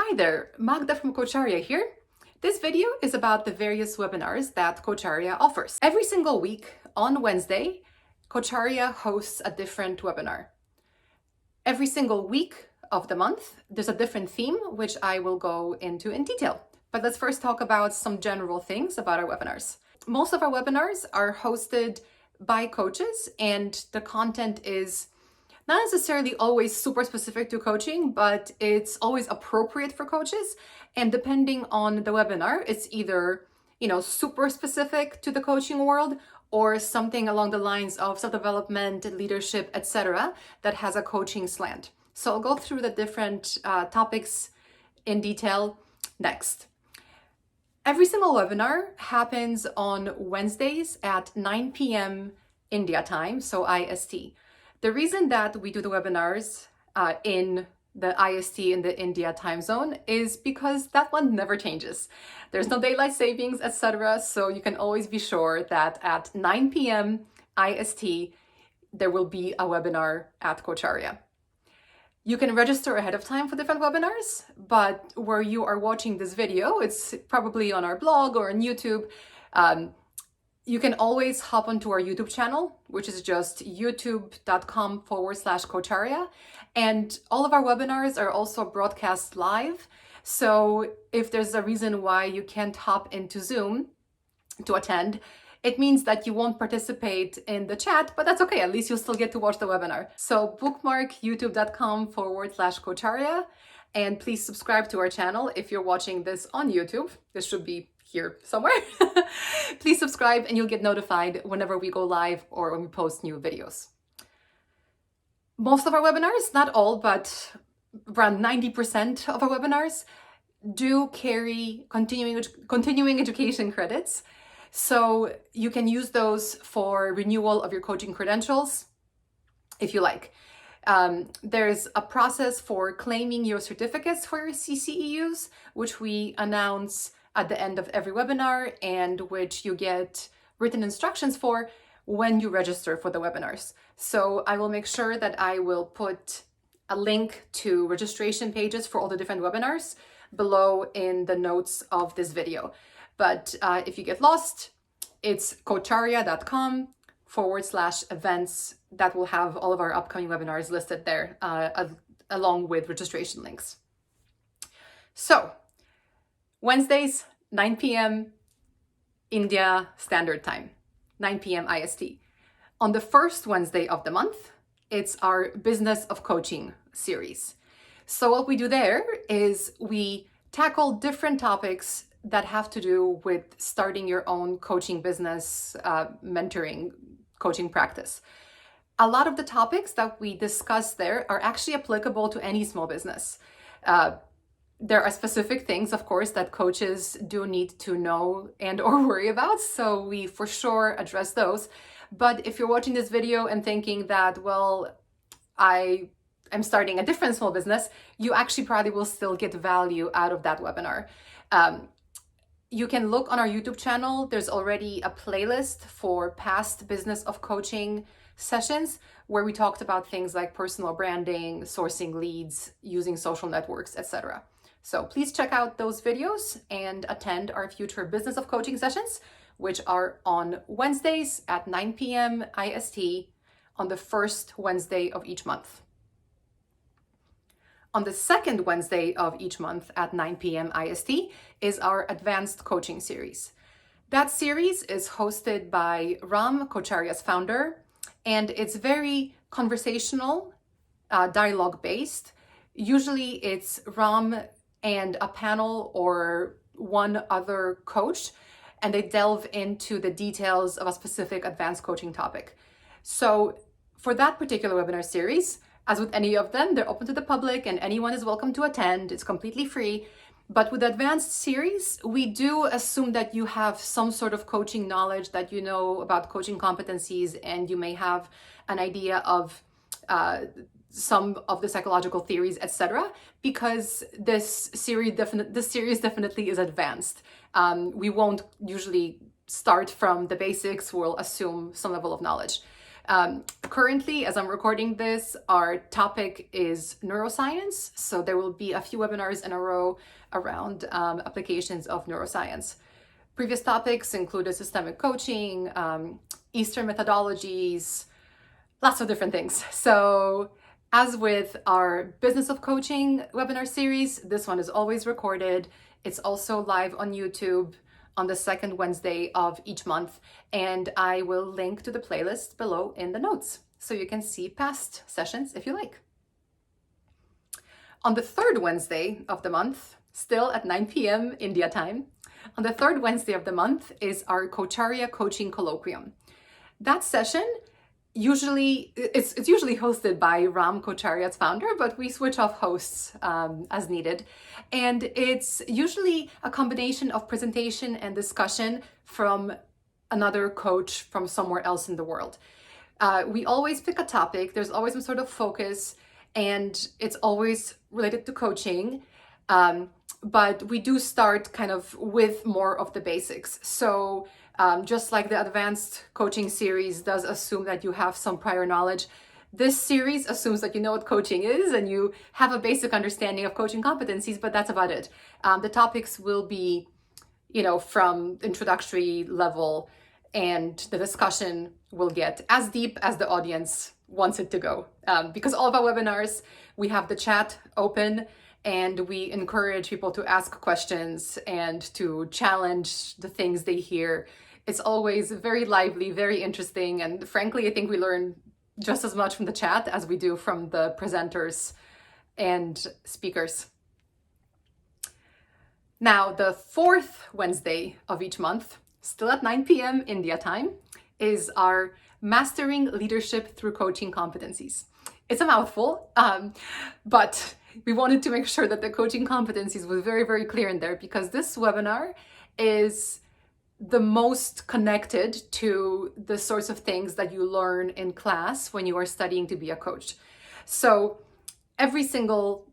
Hi there, Magda from Coacharya here. This video is about the various webinars that Coacharya offers. Every single week on Wednesday, Coacharya hosts a different webinar. Every single week of the month, there's a different theme, which I will go into in detail. But let's first talk about some general things about our webinars. Most of our webinars are hosted by coaches, and the content is not necessarily always super specific to coaching, but it's always appropriate for coaches. And depending on the webinar, it's either, super specific to the coaching world or something along the lines of self-development, leadership, etc., that has a coaching slant. So I'll go through the different topics in detail next. Every single webinar happens on Wednesdays at 9 p.m. India time, so IST. The reason that we do the webinars in the IST in the India time zone is because that one never changes. There's no daylight savings, etc. So you can always be sure that at 9 p.m. IST, there will be a webinar at Coacharya. You can register ahead of time for different webinars, but where you are watching this video, it's probably on our blog or on YouTube. You can always hop onto our YouTube channel, which is just youtube.com/Coacharya. And all of our webinars are also broadcast live. So if there's a reason why you can't hop into Zoom to attend, it means that you won't participate in the chat, but that's okay. At least you'll still get to watch the webinar. So bookmark youtube.com/Coacharya. And please subscribe to our channel if you're watching this on YouTube. This should be here somewhere. Please subscribe and you'll get notified whenever we go live or when we post new videos. Most of our webinars, not all, but around 90% of our webinars do carry continuing education credits. So you can use those for renewal of your coaching credentials if you like. There's a process for claiming your certificates for your CCEUs, which we announce at the end of every webinar and which you get written instructions for when you register for the webinars. So I will make sure that I will put a link to registration pages for all the different webinars below in the notes of this video. But if you get lost, it's coacharya.com/events that will have all of our upcoming webinars listed there along with registration links. So Wednesdays, 9 p.m. India Standard Time, 9 p.m. IST. On the first Wednesday of the month, it's our Business of Coaching series. So what we do there is we tackle different topics that have to do with starting your own coaching business, mentoring, coaching practice. A lot of the topics that we discuss there are actually applicable to any small business. There are specific things, of course, that coaches do need to know and or worry about. So we for sure address those. But if you're watching this video and thinking that, well, I am starting a different small business, you actually probably will still get value out of that webinar. You can look on our YouTube channel. There's already a playlist for past Business of Coaching sessions where we talked about things like personal branding, sourcing leads, using social networks, etc. So please check out those videos and attend our future Business of Coaching sessions, which are on Wednesdays at 9 p.m. IST on the first Wednesday of each month. On the second Wednesday of each month at 9 p.m. IST is our Advanced Coaching series. That series is hosted by Ram, Coacharya's founder, and it's very conversational, dialogue-based. Usually it's Ram and a panel or one other coach, and they delve into the details of a specific advanced coaching topic. So for that particular webinar series, as with any of them, they're open to the public and anyone is welcome to attend. It's completely free. But with the advanced series, we do assume that you have some sort of coaching knowledge, that you know about coaching competencies, and you may have an idea of some of the psychological theories, etc. Because this series definitely is advanced. We won't usually start from the basics. We'll assume some level of knowledge. Currently, as I'm recording this, our topic is neuroscience. So there will be a few webinars in a row around applications of neuroscience. Previous topics included systemic coaching, Eastern methodologies, lots of different things. So as with our Business of Coaching webinar series, this one is always recorded. It's also live on YouTube on the second Wednesday of each month. And I will link to the playlist below in the notes so you can see past sessions if you like. On the third Wednesday of the month, still at 9 p.m. India time, on the third Wednesday of the month is our Coacharya coaching colloquium. That session it's usually hosted by Ram Coacharya's founder, but we switch off hosts as needed. And it's usually a combination of presentation and discussion from another coach from somewhere else in the world. We always pick a topic. There's always some sort of focus, and it's always related to coaching. But we do start kind of with more of the basics. So just like the advanced coaching series does assume that you have some prior knowledge, this series assumes that you know what coaching is and you have a basic understanding of coaching competencies, but that's about it. The topics will be, from introductory level, and the discussion will get as deep as the audience wants it to go. Because all of our webinars, we have the chat open, and we encourage people to ask questions and to challenge the things they hear. It's always very lively, very interesting. And frankly, I think we learn just as much from the chat as we do from the presenters and speakers. Now, the fourth Wednesday of each month, still at 9 p.m. India time, is our Mastering Leadership Through Coaching Competencies. It's a mouthful, but we wanted to make sure that the coaching competencies was very, very clear in there, because this webinar is the most connected to the sorts of things that you learn in class when you are studying to be a coach. So every single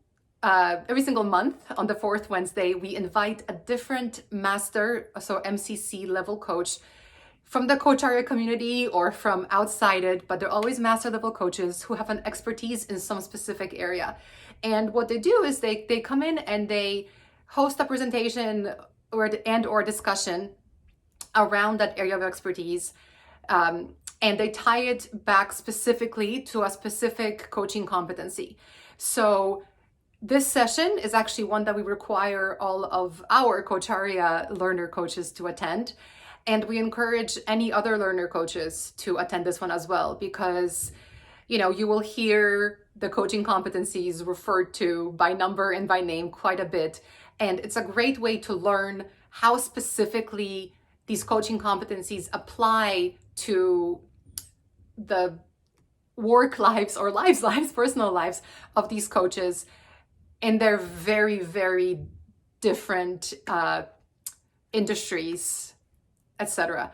month on the fourth Wednesday, we invite a different master, so MCC level coach from the Coacharya community or from outside it, but they're always master level coaches who have an expertise in some specific area. And what they do is they come in and they host a presentation or discussion around that area of expertise, and they tie it back specifically to a specific coaching competency. So this session is actually one that we require all of our Coacharya learner coaches to attend. And we encourage any other learner coaches to attend this one as well, because, you will hear the coaching competencies referred to by number and by name quite a bit. And it's a great way to learn how specifically these coaching competencies apply to the work lives or personal lives of these coaches in their very, very different industries, etc.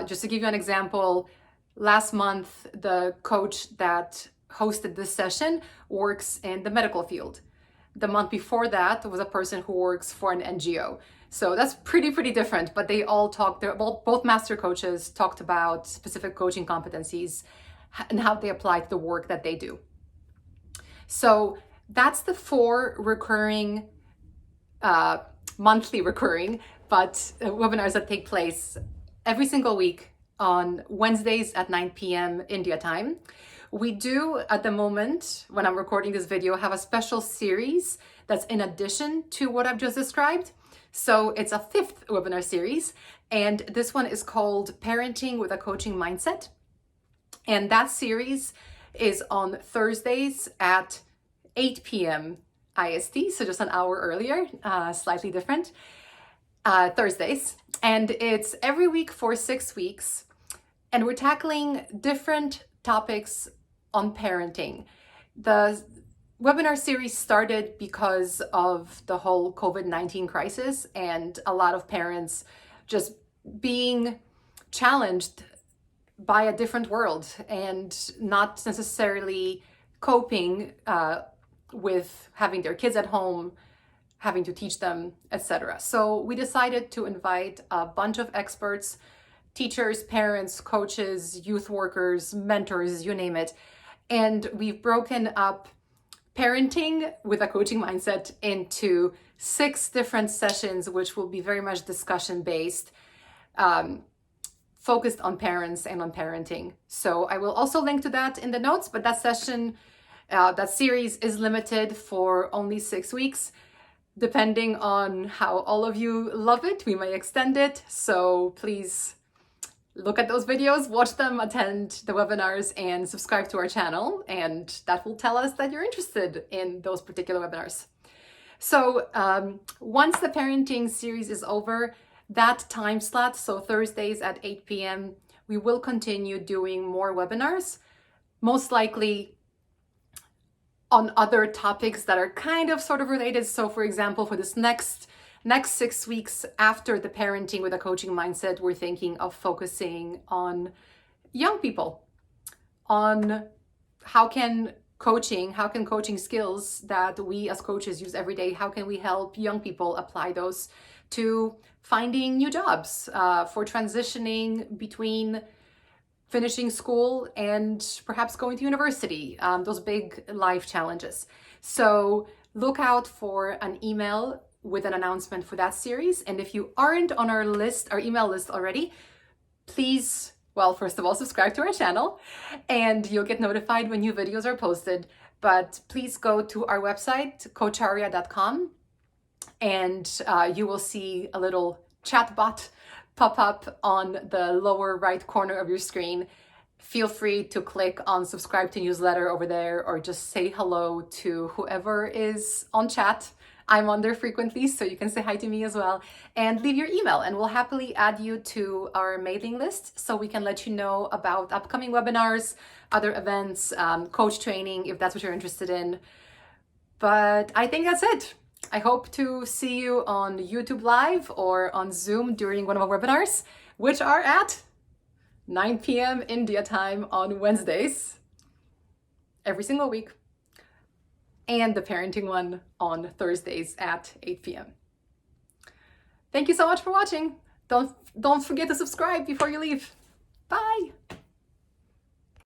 Just to give you an example, last month, the coach that hosted this session works in the medical field. The month before that was a person who works for an NGO. So that's pretty different, but they all both master coaches talked about specific coaching competencies and how they apply to the work that they do. So that's the four recurring, monthly recurring, but webinars that take place every single week on Wednesdays at 9 p.m. India time. We do, at the moment, when I'm recording this video, have a special series that's in addition to what I've just described. So it's a fifth webinar series, and this one is called Parenting with a Coaching Mindset. And that series is on Thursdays at 8 p.m. IST, so just an hour earlier, slightly different, Thursdays. And it's every week for 6 weeks, and we're tackling different topics on parenting. The webinar series started because of the whole COVID-19 crisis and a lot of parents just being challenged by a different world and not necessarily coping with having their kids at home, having to teach them, etc. So we decided to invite a bunch of experts teachers, parents, coaches, youth workers, mentors, you name it. And we've broken up parenting with a coaching mindset into 6 different sessions, which will be very much discussion based, focused on parents and on parenting. So I will also link to that in the notes, but that session, that series is limited for only 6 weeks. Depending on how all of you love it, we may extend it. So please look at those videos, watch them, attend the webinars, and subscribe to our channel. And that will tell us that you're interested in those particular webinars. So once the parenting series is over, that time slot, so Thursdays at 8 p.m., we will continue doing more webinars, most likely on other topics that are kind of sort of related. So for example, for this next 6 weeks after the parenting with a coaching mindset, we're thinking of focusing on young people, on how can coaching skills that we as coaches use every day, how can we help young people apply those to finding new jobs, for transitioning between finishing school and perhaps going to university, those big life challenges. So look out for an email with an announcement for that series. And if you aren't on our email list already, please, well, first of all, subscribe to our channel and you'll get notified when new videos are posted. But please go to our website, coacharya.com, and you will see a little chat bot pop up on the lower right corner of your screen. Feel free to click on subscribe to newsletter over there, or just say hello to whoever is on chat. I'm on there frequently, so you can say hi to me as well, and leave your email and we'll happily add you to our mailing list so we can let you know about upcoming webinars, other events, coach training, if that's what you're interested in. But I think that's it. I hope to see you on YouTube Live or on Zoom during one of our webinars, which are at 9 p.m. India time on Wednesdays, every single week, and the parenting one on Thursdays at 8 p.m. Thank you so much for watching. Don't forget to subscribe before you leave. Bye.